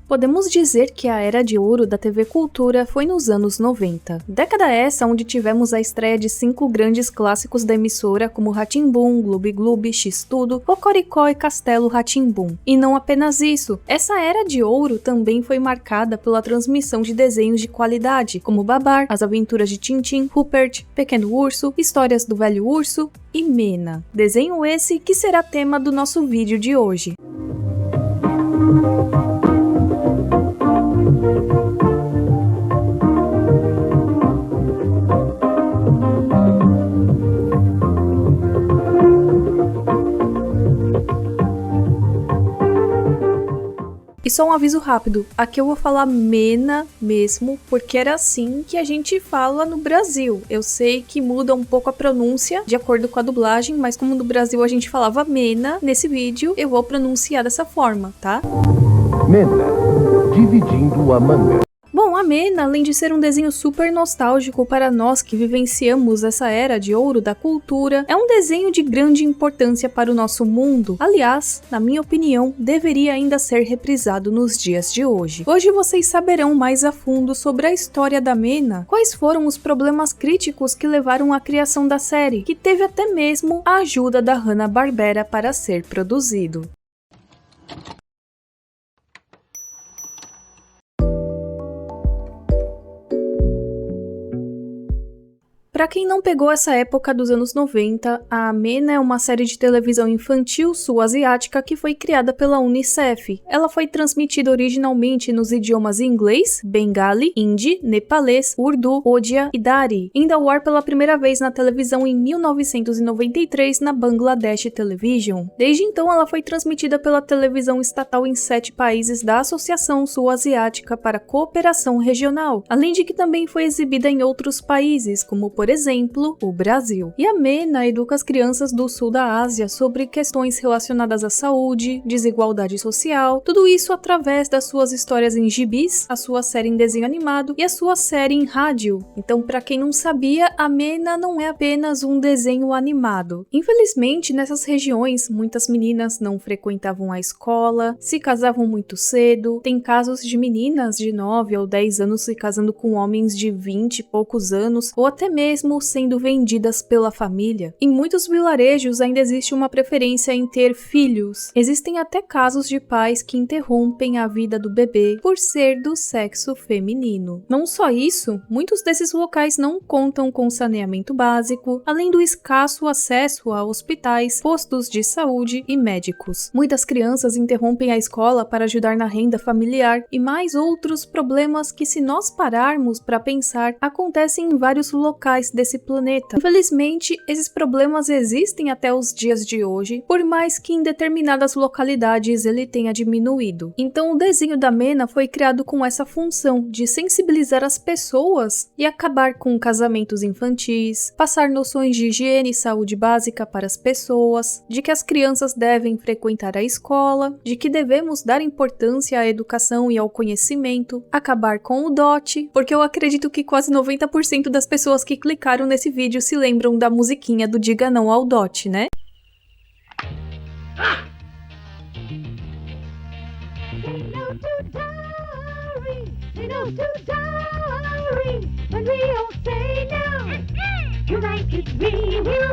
Podemos dizer que a era de ouro da TV Cultura foi nos anos 90. Década essa onde tivemos a estreia de 5 grandes clássicos da emissora como Rá-Tim-Bum, Gloob Gloob, X-Tudo, Cocoricó e Castelo Rá-Tim-Bum. E não apenas isso, essa era de ouro também foi marcada pela transmissão de desenhos de qualidade, como Babar, As Aventuras de Tintin, Rupert, Pequeno Urso, Histórias do Velho Urso e Mena. Desenho esse que será tema do nosso vídeo de hoje. E só um aviso rápido, aqui eu vou falar Mena mesmo, porque era assim que a gente fala no Brasil. Eu sei que muda um pouco a pronúncia de acordo com a dublagem, mas como no Brasil a gente falava Mena, nesse vídeo eu vou pronunciar dessa forma, tá? Mena, dividindo a manga. Bom, a Mena, além de ser um desenho super nostálgico para nós que vivenciamos essa era de ouro da cultura, é um desenho de grande importância para o nosso mundo. Aliás, na minha opinião, deveria ainda ser reprisado nos dias de hoje. Hoje vocês saberão mais a fundo sobre a história da Mena, quais foram os problemas críticos que levaram à criação da série, que teve até mesmo a ajuda da Hanna-Barbera para ser produzido. Pra quem não pegou essa época dos anos 90, a Mena é uma série de televisão infantil sul-asiática que foi criada pela Unicef. Ela foi transmitida originalmente nos idiomas inglês, bengali, hindi, nepalês, urdu, odia e dari, indo ao ar pela primeira vez na televisão em 1993 na Bangladesh Television. Desde então ela foi transmitida pela televisão estatal em 7 países da Associação Sul-Asiática para Cooperação Regional, além de que também foi exibida em outros países, como por exemplo, o Brasil. E a Mena educa as crianças do sul da Ásia sobre questões relacionadas à saúde, desigualdade social, tudo isso através das suas histórias em gibis, a sua série em desenho animado e a sua série em rádio. Então, para quem não sabia, a Mena não é apenas um desenho animado. Infelizmente, nessas regiões, muitas meninas não frequentavam a escola, se casavam muito cedo, tem casos de meninas de 9 ou 10 anos se casando com homens de 20 e poucos anos, ou até mesmo sendo vendidas pela família. Em muitos vilarejos ainda existe uma preferência em ter filhos. Existem até casos de pais que interrompem a vida do bebê por ser do sexo feminino. Não só isso, muitos desses locais não contam com saneamento básico, além do escasso acesso a hospitais, postos de saúde e médicos. Muitas crianças interrompem a escola para ajudar na renda familiar e mais outros problemas que, se nós pararmos para pensar, acontecem em vários locais desse planeta. Infelizmente, esses problemas existem até os dias de hoje, por mais que em determinadas localidades ele tenha diminuído. Então o desenho da Mena foi criado com essa função de sensibilizar as pessoas e acabar com casamentos infantis, passar noções de higiene e saúde básica para as pessoas, de que as crianças devem frequentar a escola, de que devemos dar importância à educação e ao conhecimento, acabar com o dote, porque eu acredito que quase 90% das pessoas que clicaram nesse vídeo se lembram da musiquinha do Diga Não ao Dote, né?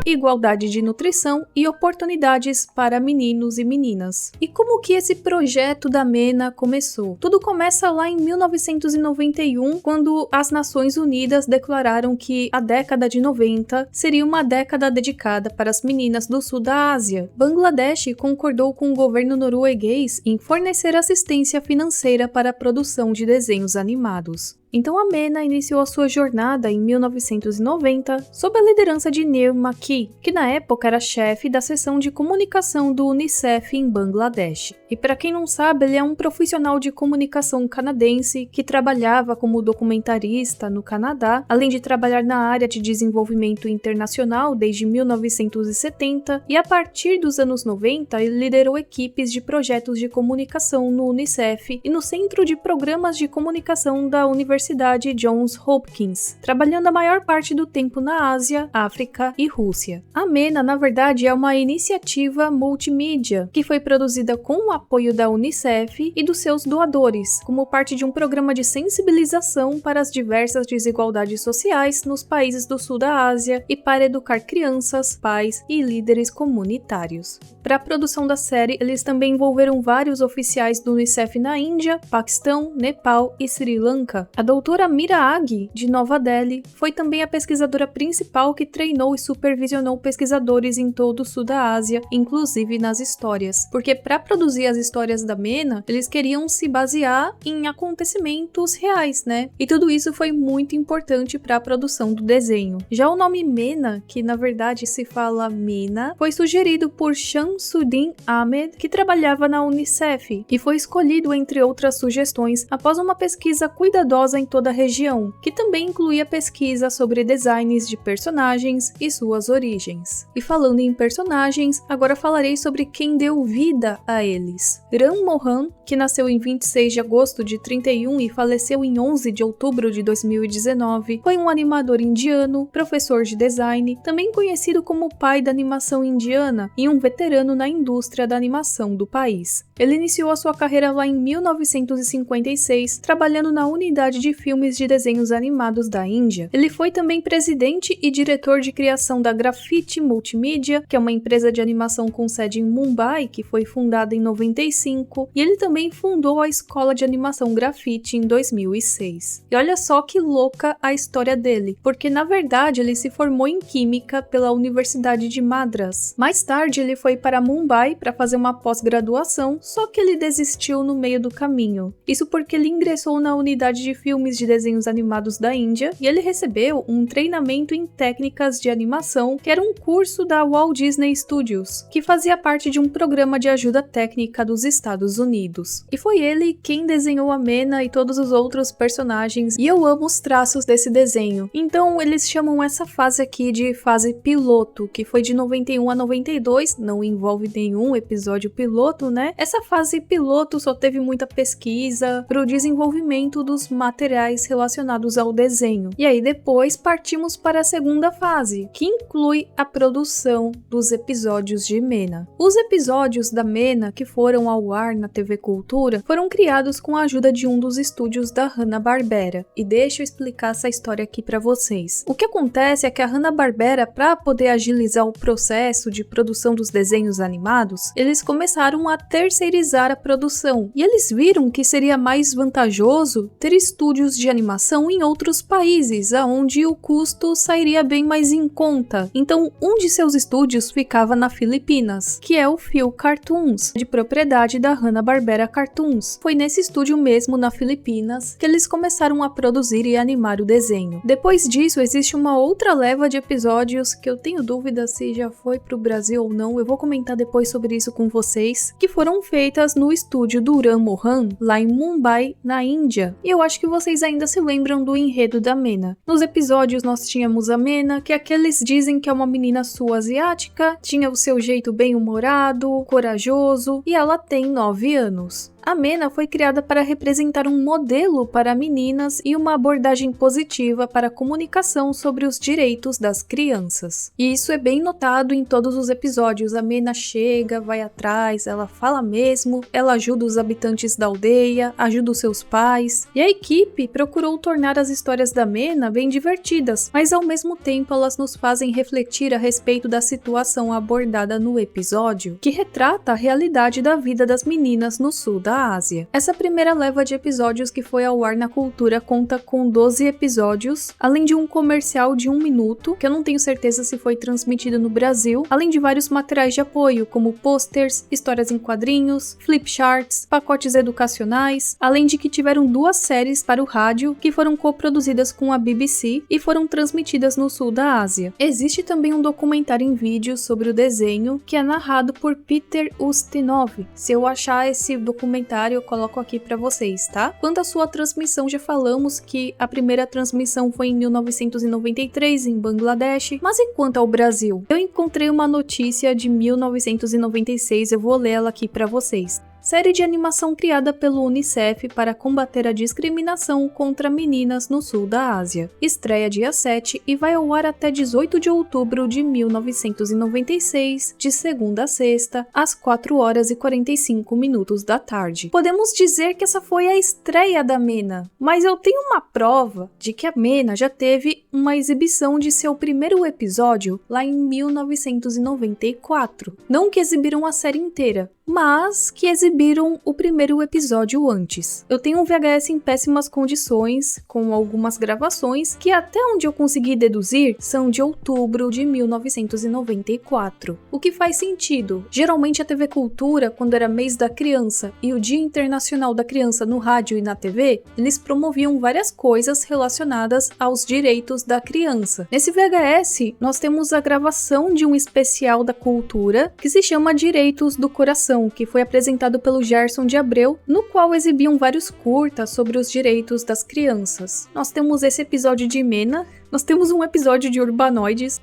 Igualdade de nutrição e oportunidades para meninos e meninas. E como que esse projeto da Mena começou? Tudo começa lá em 1991, quando as Nações Unidas declararam que a década de 90 seria uma década dedicada para as meninas do sul da Ásia. Bangladesh concordou com o governo norueguês em fornecer assistência financeira para a produção de desenhos animados. Então a Mena iniciou a sua jornada em 1990 sob a liderança de Neil Maki, que na época era chefe da seção de comunicação do Unicef em Bangladesh. E para quem não sabe, ele é um profissional de comunicação canadense que trabalhava como documentarista no Canadá, além de trabalhar na área de desenvolvimento internacional desde 1970, e a partir dos anos 90 ele liderou equipes de projetos de comunicação no Unicef e no Centro de Programas de Comunicação da Universidade Universidade Johns Hopkins, trabalhando a maior parte do tempo na Ásia, África e Rússia. A MENA, na verdade, é uma iniciativa multimídia que foi produzida com o apoio da Unicef e dos seus doadores, como parte de um programa de sensibilização para as diversas desigualdades sociais nos países do sul da Ásia e para educar crianças, pais e líderes comunitários. Para a produção da série, eles também envolveram vários oficiais do Unicef na Índia, Paquistão, Nepal e Sri Lanka. A doutora Mira Aghi, de Nova Delhi, foi também a pesquisadora principal que treinou e supervisionou pesquisadores em todo o sul da Ásia, inclusive nas histórias. Porque para produzir as histórias da MENA, eles queriam se basear em acontecimentos reais, né? E tudo isso foi muito importante para a produção do desenho. Já o nome MENA, que na verdade se fala MENA, foi sugerido por Shamsuddin Ahmed, que trabalhava na Unicef, e foi escolhido entre outras sugestões após uma pesquisa cuidadosa em toda a região, que também incluía pesquisa sobre designs de personagens e suas origens. E falando em personagens, agora falarei sobre quem deu vida a eles. Ram Mohan, que nasceu em 26 de agosto de 31 e faleceu em 11 de outubro de 2019, foi um animador indiano, professor de design, também conhecido como pai da animação indiana e um veterano na indústria da animação do país. Ele iniciou a sua carreira lá em 1956, trabalhando na unidade de filmes de desenhos animados da Índia. Ele foi também presidente e diretor de criação da Graffiti Multimedia, que é uma empresa de animação com sede em Mumbai, que foi fundada em 95, e ele também fundou a escola de animação Graffiti em 2006. E olha só que louca a história dele, porque na verdade ele se formou em Química pela Universidade de Madras. Mais tarde ele foi para Mumbai para fazer uma pós-graduação, só que ele desistiu no meio do caminho. Isso porque ele ingressou na unidade de filmes de desenhos animados da Índia e ele recebeu um treinamento em técnicas de animação, que era um curso da Walt Disney Studios, que fazia parte de um programa de ajuda técnica dos Estados Unidos. E foi ele quem desenhou a MENA e todos os outros personagens, e eu amo os traços desse desenho. Então eles chamam essa fase aqui de fase piloto, que foi de 91 a 92, não envolve nenhum episódio piloto, né? Essa fase piloto só teve muita pesquisa para o desenvolvimento dos materiais relacionados ao desenho. E aí depois partimos para a segunda fase, que inclui a produção dos episódios de MENA. Os episódios da MENA que foram ao ar na TV Cultura foram criados com a ajuda de um dos estúdios da Hanna-Barbera. E deixa eu explicar essa história aqui para vocês. O que acontece é que a Hanna-Barbera, para poder agilizar o processo de produção dos desenhos animados, eles começaram a terceirizar a produção. E eles viram que seria mais vantajoso ter estúdios de animação em outros países, aonde o custo sairia bem mais em conta. Então, um de seus estúdios ficava na Filipinas, que é o Phil Cartoons, de propriedade da Hanna-Barbera Cartoons. Foi nesse estúdio mesmo, na Filipinas, que eles começaram a produzir e animar o desenho. Depois disso, existe uma outra leva de episódios que eu tenho dúvida se já foi pro Brasil ou não, eu vou comentar depois sobre isso com vocês, que foram feitas no estúdio do Ram Mohan, lá em Mumbai, na Índia. E eu acho que vocês ainda se lembram do enredo da MENA. Nos episódios nós tínhamos a MENA, que aqueles dizem que é uma menina sul-asiática, tinha o seu jeito bem-humorado, corajoso, e ela tem 9 anos. A MENA foi criada para representar um modelo para meninas e uma abordagem positiva para a comunicação sobre os direitos das crianças. E isso é bem notado em todos os episódios. A MENA chega, vai atrás, ela fala mesmo, ela ajuda os habitantes da aldeia, ajuda os seus pais. E a equipe procurou tornar as histórias da MENA bem divertidas, mas ao mesmo tempo elas nos fazem refletir a respeito da situação abordada no episódio, que retrata a realidade da vida das meninas no sul da Ásia. Essa primeira leva de episódios que foi ao ar na Cultura conta com 12 episódios, além de um comercial de 1 minuto, que eu não tenho certeza se foi transmitido no Brasil, além de vários materiais de apoio, como posters, histórias em quadrinhos, flipcharts, pacotes educacionais, além de que tiveram 2 séries para o rádio que foram coproduzidas com a BBC e foram transmitidas no sul da Ásia. Existe também um documentário em vídeo sobre o desenho, que é narrado por Peter Ustinov. Se eu achar esse documentário, eu coloco aqui para vocês, tá? Quanto à sua transmissão, já falamos que a primeira transmissão foi em 1993 em Bangladesh, mas e quanto ao Brasil? Eu encontrei uma notícia de 1996, eu vou ler ela aqui para vocês. série de animação criada pelo Unicef para combater a discriminação contra meninas no sul da Ásia. Estreia dia 7 e vai ao ar até 18 de outubro de 1996, de segunda a sexta, às 4 horas e 45 minutos da tarde. Podemos dizer que essa foi a estreia da Mena, mas eu tenho uma prova de que a Mena já teve uma exibição de seu primeiro episódio lá em 1994. Não que exibiram a série inteira, mas que exibiram o primeiro episódio antes. Eu tenho um VHS em péssimas condições, com algumas gravações, que até onde eu consegui deduzir, são de outubro de 1994. O que faz sentido. Geralmente a TV Cultura, quando era mês da criança e o Dia Internacional da Criança no rádio e na TV, eles promoviam várias coisas relacionadas aos direitos da criança. Nesse VHS, nós temos a gravação de um especial da Cultura, que se chama Direitos do Coração, que foi apresentado pelo Gerson de Abreu, no qual exibiam vários curtas sobre os direitos das crianças. Nós temos esse episódio de Mena, nós temos um episódio de Urbanoides,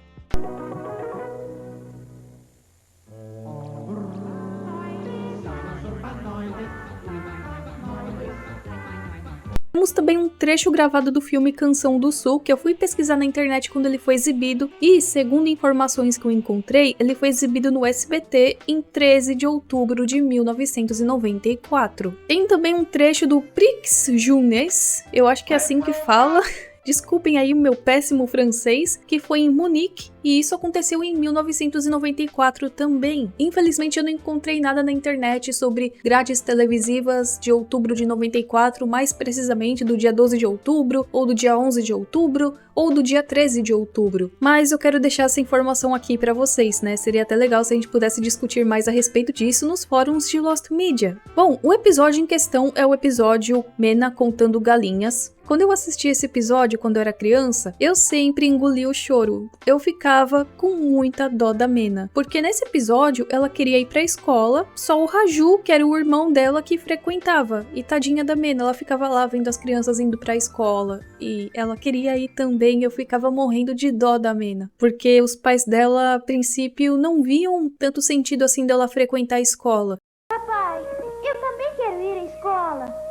temos também um trecho gravado do filme Canção do Sul, que eu fui pesquisar na internet quando ele foi exibido, e, segundo informações que eu encontrei, ele foi exibido no SBT em 13 de outubro de 1994. Tem também um trecho do Prix Jeunesse, eu acho que é assim que fala, desculpem aí o meu péssimo francês, que foi em Munique, e isso aconteceu em 1994 também. Infelizmente eu não encontrei nada na internet sobre grades televisivas de outubro de 94, mais precisamente do dia 12 de outubro, ou do dia 11 de outubro, ou do dia 13 de outubro. Mas eu quero deixar essa informação aqui pra vocês, né? Seria até legal se a gente pudesse discutir mais a respeito disso nos fóruns de Lost Media. Bom, o episódio em questão é o episódio Mena Contando Galinhas. Quando eu assisti esse episódio quando eu era criança, eu sempre engoli o choro. Eu ficava com muita dó da Mena, porque nesse episódio ela queria ir pra escola, só o Raju, que era o irmão dela, que frequentava. E tadinha da Mena, ela ficava lá vendo as crianças indo pra escola, e ela queria ir também, eu ficava morrendo de dó da Mena, porque os pais dela, a princípio, não viam tanto sentido assim dela frequentar a escola. Papai, eu também quero ir à escola.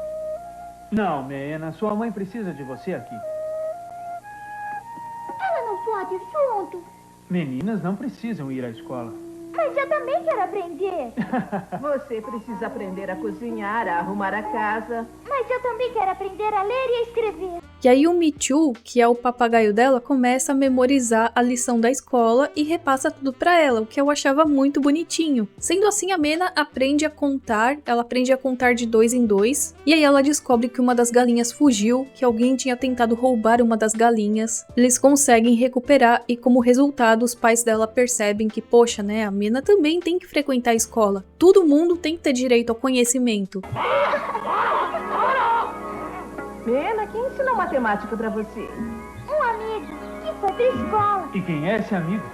Não, Mena, sua mãe precisa de você aqui. Ela não pode ir junto. Meninas não precisam ir à escola. Mas eu também quero aprender. Você precisa aprender a cozinhar, a arrumar a casa. Mas eu também quero aprender a ler e a escrever. E aí o Michu, que é o papagaio dela, começa a memorizar a lição da escola e repassa tudo pra ela, o que eu achava muito bonitinho. Sendo assim, a Mena aprende a contar, ela aprende a contar de 2 em 2, e aí ela descobre que uma das galinhas fugiu, que alguém tinha tentado roubar uma das galinhas. Eles conseguem recuperar e como resultado os pais dela percebem que, poxa, né, a Mena também tem que frequentar a escola. Todo mundo tem que ter direito ao conhecimento. Mena, quem ensinou matemática pra você? Um amigo que foi pra escola. E quem é esse amigo?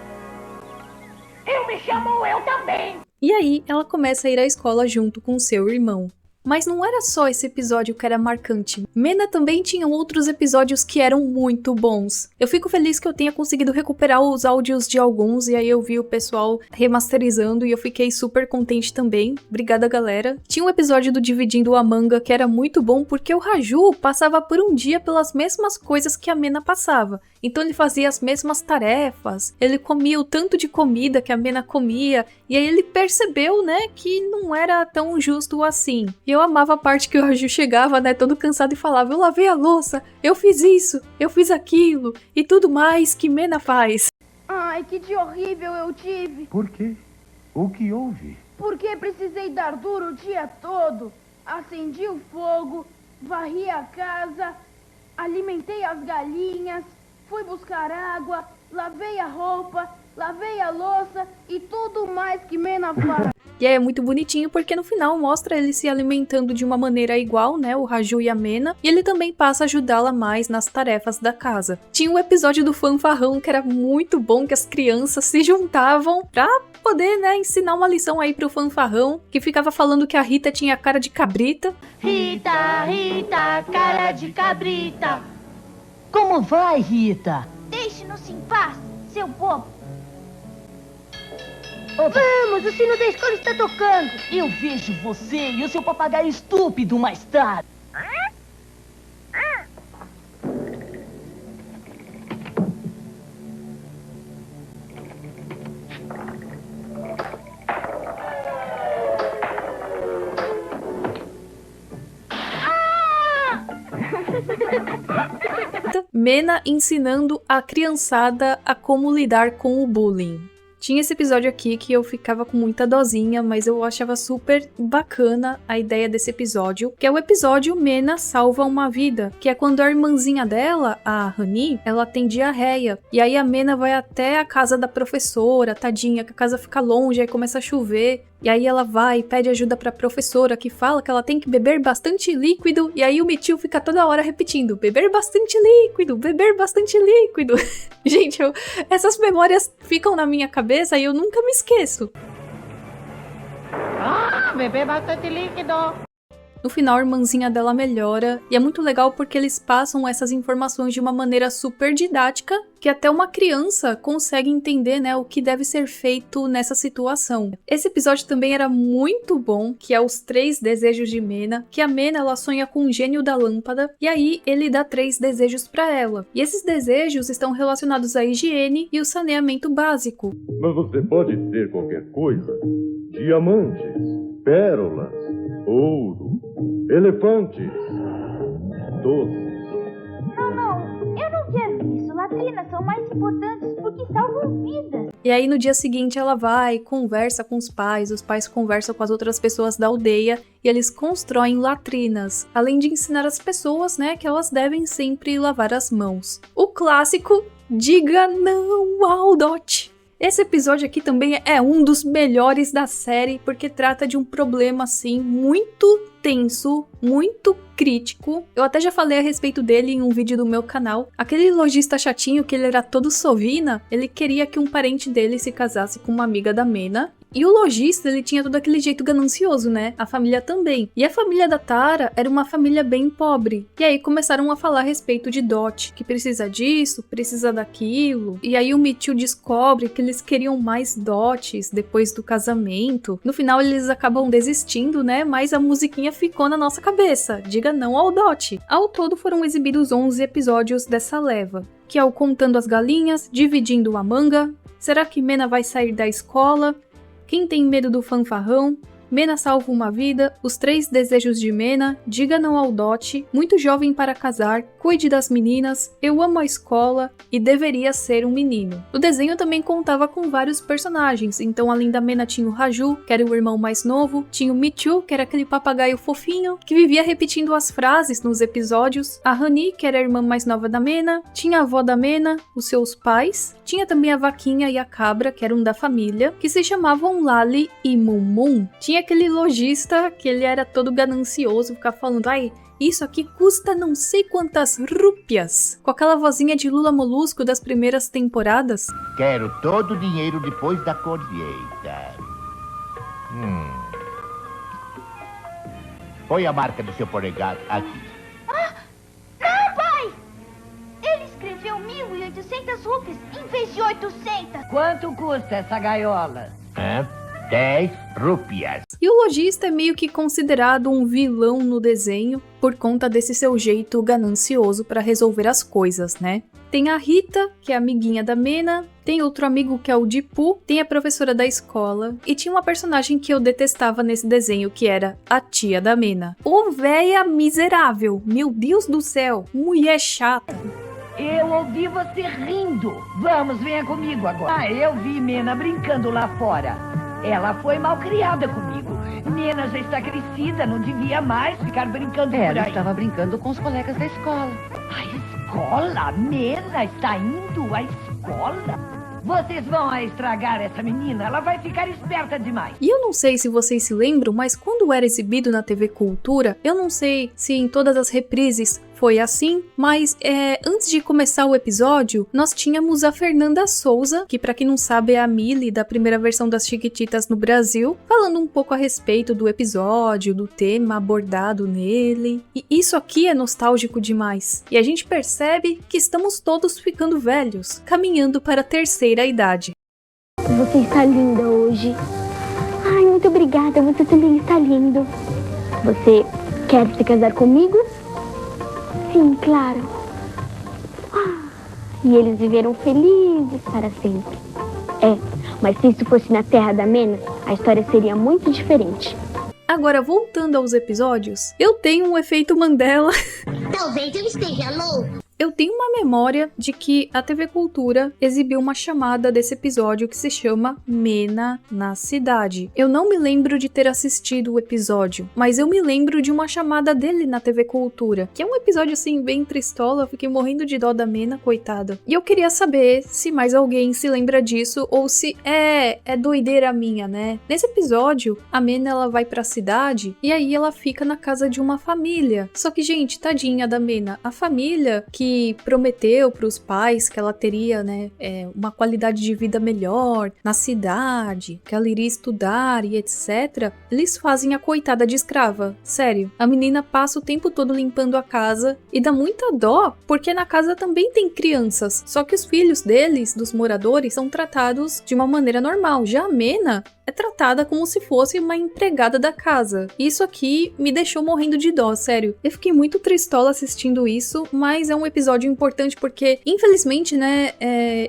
Eu me chamo eu também. E aí ela começa a ir à escola junto com seu irmão. Mas não era só esse episódio que era marcante. Mena também tinha outros episódios que eram muito bons. Eu fico feliz que eu tenha conseguido recuperar os áudios de alguns, e aí eu vi o pessoal remasterizando e eu fiquei super contente também. Obrigada, galera. Tinha um episódio do Dividindo a Manga que era muito bom porque o Raju passava por um dia pelas mesmas coisas que a Mena passava. Então ele fazia as mesmas tarefas, ele comia o tanto de comida que a Mena comia, e aí ele percebeu, né, que não era tão justo assim. E eu amava a parte que o Raju chegava, né, todo cansado e falava: eu lavei a louça, eu fiz isso, eu fiz aquilo, e tudo mais que Mena faz. Ai, que dia horrível eu tive. Por quê? O que houve? Porque precisei dar duro o dia todo. Acendi o fogo, varri a casa, alimentei as galinhas, fui buscar água, lavei a roupa, lavei a louça e tudo mais que Mena faz. E é muito bonitinho porque no final mostra ele se alimentando de uma maneira igual, né, o Raju e a Mena, e ele também passa a ajudá-la mais nas tarefas da casa. Tinha um episódio do fanfarrão que era muito bom, que as crianças se juntavam pra poder, né, ensinar uma lição aí pro fanfarrão, que ficava falando que a Rita tinha cara de cabrita. Rita, Rita, cara de cabrita. Como vai, Rita? Deixe-nos em paz, seu bobo. Vamos, o sino da escola está tocando. Eu vejo você e o seu papagaio estúpido mais tarde. Mena ensinando a criançada a como lidar com o bullying. Tinha esse episódio aqui que eu ficava com muita dosinha, mas eu achava super bacana a ideia desse episódio, que é o episódio Mena Salva uma Vida, que é quando a irmãzinha dela, a Honey, ela tem diarreia, e aí a Mena vai até a casa da professora, tadinha, que a casa fica longe, aí começa a chover, e aí ela vai e pede ajuda pra professora, que fala que ela tem que beber bastante líquido, e aí o Mitchell fica toda hora repetindo, beber bastante líquido, beber bastante líquido. Gente, essas memórias ficam na minha cabeça e eu nunca me esqueço. Beber bastante líquido. No final, a irmãzinha dela melhora, e é muito legal porque eles passam essas informações de uma maneira super didática, que até uma criança consegue entender, né, o que deve ser feito nessa situação. Esse episódio também era muito bom, que é os 3 desejos de Mena, que a Mena, ela sonha com o gênio da lâmpada, e aí ele dá 3 desejos para ela. E esses desejos estão relacionados à higiene e o saneamento básico. Mas você pode ter qualquer coisa. Diamantes, pérolas, ouro, elefantes, doces. Não, eu não quero isso. Latrinas são mais importantes porque salvam vidas. E aí no dia seguinte ela vai, conversa com os pais conversam com as outras pessoas da aldeia e eles constroem latrinas, além de ensinar as pessoas, né, que elas devem sempre lavar as mãos. O clássico, diga não ao dote. Esse episódio aqui também é um dos melhores da série, porque trata de um problema, assim, muito tenso, muito crítico. Eu até já falei a respeito dele em um vídeo do meu canal. Aquele lojista chatinho, que ele era todo sovina, ele queria que um parente dele se casasse com uma amiga da Mena. E o lojista, ele tinha todo aquele jeito ganancioso, né? A família também. E a família da Tara era uma família bem pobre. E aí começaram a falar a respeito de dote, que precisa disso, precisa daquilo. E aí o Mitchell descobre que eles queriam mais dotes depois do casamento. No final eles acabam desistindo, né? Mas a musiquinha ficou na nossa cabeça. Diga não ao dote. Ao todo foram exibidos 11 episódios dessa leva, que é o Contando as Galinhas, Dividindo a Manga, Será que Mena vai sair da escola? Quem tem medo do fanfarrão? Mena salva uma vida, Os 3 desejos de Mena, Diga não ao dote, Muito jovem para casar, Cuide das meninas, Eu amo a escola e Deveria ser um menino. O desenho também contava com vários personagens, então além da Mena tinha o Raju, que era o irmão mais novo, tinha o Mitchell, que era aquele papagaio fofinho, que vivia repetindo as frases nos episódios, a Honey, que era a irmã mais nova da Mena, tinha a avó da Mena, os seus pais, tinha também a vaquinha e a cabra, que eram da família, que se chamavam Lali e Mum. Tinha aquele lojista que ele era todo ganancioso, ficava falando, ai, isso aqui custa não sei quantas rúpias, com aquela vozinha de Lula Molusco das primeiras temporadas. Quero todo o dinheiro depois da colheita. Põe a marca do seu polegar aqui. Não, pai! Ele escreveu 1.800 rúpias em vez de 800. Quanto custa essa gaiola? 10 rúpias. E o lojista é meio que considerado um vilão no desenho por conta desse seu jeito ganancioso para resolver as coisas, né? Tem a Rita, que é amiguinha da Mena, tem outro amigo que é o Dipu, tem a professora da escola, e tinha uma personagem que eu detestava nesse desenho, que era a tia da Mena. Ô véia miserável, meu Deus do céu, mulher chata. Eu ouvi você rindo. Vamos, venha comigo agora. Eu vi Mena brincando lá fora. Ela foi mal criada comigo. Mena já está crescida, não devia mais ficar brincando por aí. Ela estava brincando com os colegas da escola. A escola? Mena está indo à escola? Vocês vão estragar essa menina, ela vai ficar esperta demais. E eu não sei se vocês se lembram, mas quando era exibido na TV Cultura, eu não sei se em todas as reprises foi assim, mas antes de começar o episódio, nós tínhamos a Fernanda Souza, que pra quem não sabe é a Millie da primeira versão das Chiquititas no Brasil, falando um pouco a respeito do episódio, do tema abordado nele. E isso aqui é nostálgico demais. E a gente percebe que estamos todos ficando velhos, caminhando para a terceira idade. Você está linda hoje. Ai, muito obrigada. Você também está lindo. Você quer se casar comigo? Sim, claro. E eles viveram felizes para sempre. Mas se isso fosse na terra da Mena, a história seria muito diferente. Agora, voltando aos episódios, eu tenho um efeito Mandela. Talvez eu esteja louco. Eu tenho uma memória de que a TV Cultura exibiu uma chamada desse episódio que se chama Mena na Cidade. Eu não me lembro de ter assistido o episódio, mas eu me lembro de uma chamada dele na TV Cultura, que é um episódio assim bem tristola, eu fiquei morrendo de dó da Mena, coitada. E eu queria saber se mais alguém se lembra disso ou se é doideira minha, né? Nesse episódio, a Mena ela vai pra cidade e aí ela fica na casa de uma família. Só que, gente, tadinha da Mena, a família que prometeu para os pais que ela teria, né, uma qualidade de vida melhor na cidade, que ela iria estudar e etc. Eles fazem a coitada de escrava. Sério, a menina passa o tempo todo limpando a casa e dá muita dó, porque na casa também tem crianças, só que os filhos deles, dos moradores, são tratados de uma maneira normal. Já a Mena é tratada como se fosse uma empregada da casa. Isso aqui me deixou morrendo de dó, sério. Eu fiquei muito tristola assistindo isso, mas é um episódio importante porque, infelizmente, né,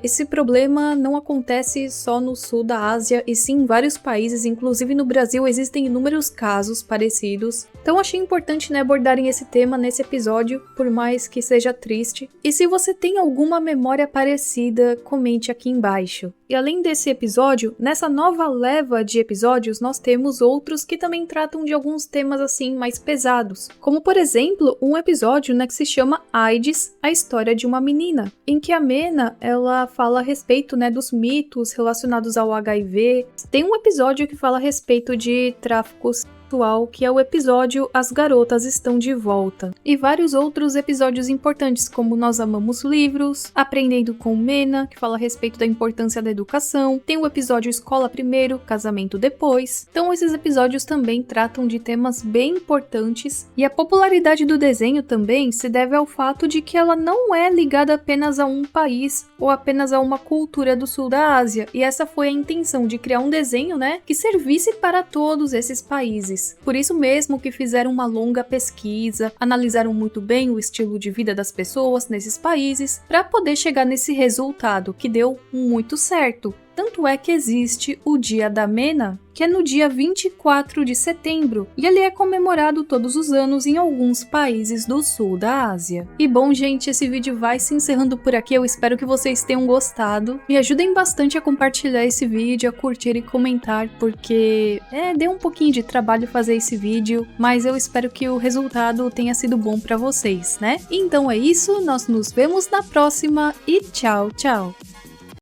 esse problema não acontece só no sul da Ásia, e sim em vários países, inclusive no Brasil existem inúmeros casos parecidos. Então achei importante, né, abordarem esse tema nesse episódio, por mais que seja triste. E se você tem alguma memória parecida, comente aqui embaixo. E além desse episódio, nessa nova leva de episódios, nós temos outros que também tratam de alguns temas assim mais pesados. Como, por exemplo, um episódio, né, que se chama AIDS, a história de uma menina, em que a Mena, ela fala a respeito, né, dos mitos relacionados ao HIV. Tem um episódio que fala a respeito de tráfico sexual, que é o episódio As Garotas Estão de Volta. E vários outros episódios importantes, como Nós Amamos Livros, Aprendendo com Mena, que fala a respeito da importância da educação. Tem o episódio Escola Primeiro, Casamento Depois. Então esses episódios também tratam de temas bem importantes. E a popularidade do desenho também se deve ao fato de que ela não é ligada apenas a um país ou apenas a uma cultura do sul da Ásia. E essa foi a intenção de criar um desenho, né, que servisse para todos esses países. Por isso mesmo que fizeram uma longa pesquisa, analisaram muito bem o estilo de vida das pessoas nesses países para poder chegar nesse resultado que deu muito certo. Tanto é que existe o Dia da Mena, que é no dia 24 de setembro, e ele é comemorado todos os anos em alguns países do sul da Ásia. E bom, gente, esse vídeo vai se encerrando por aqui, eu espero que vocês tenham gostado. Me ajudem bastante a compartilhar esse vídeo, a curtir e comentar, porque deu um pouquinho de trabalho fazer esse vídeo, mas eu espero que o resultado tenha sido bom pra vocês, né? Então é isso, nós nos vemos na próxima e tchau, tchau!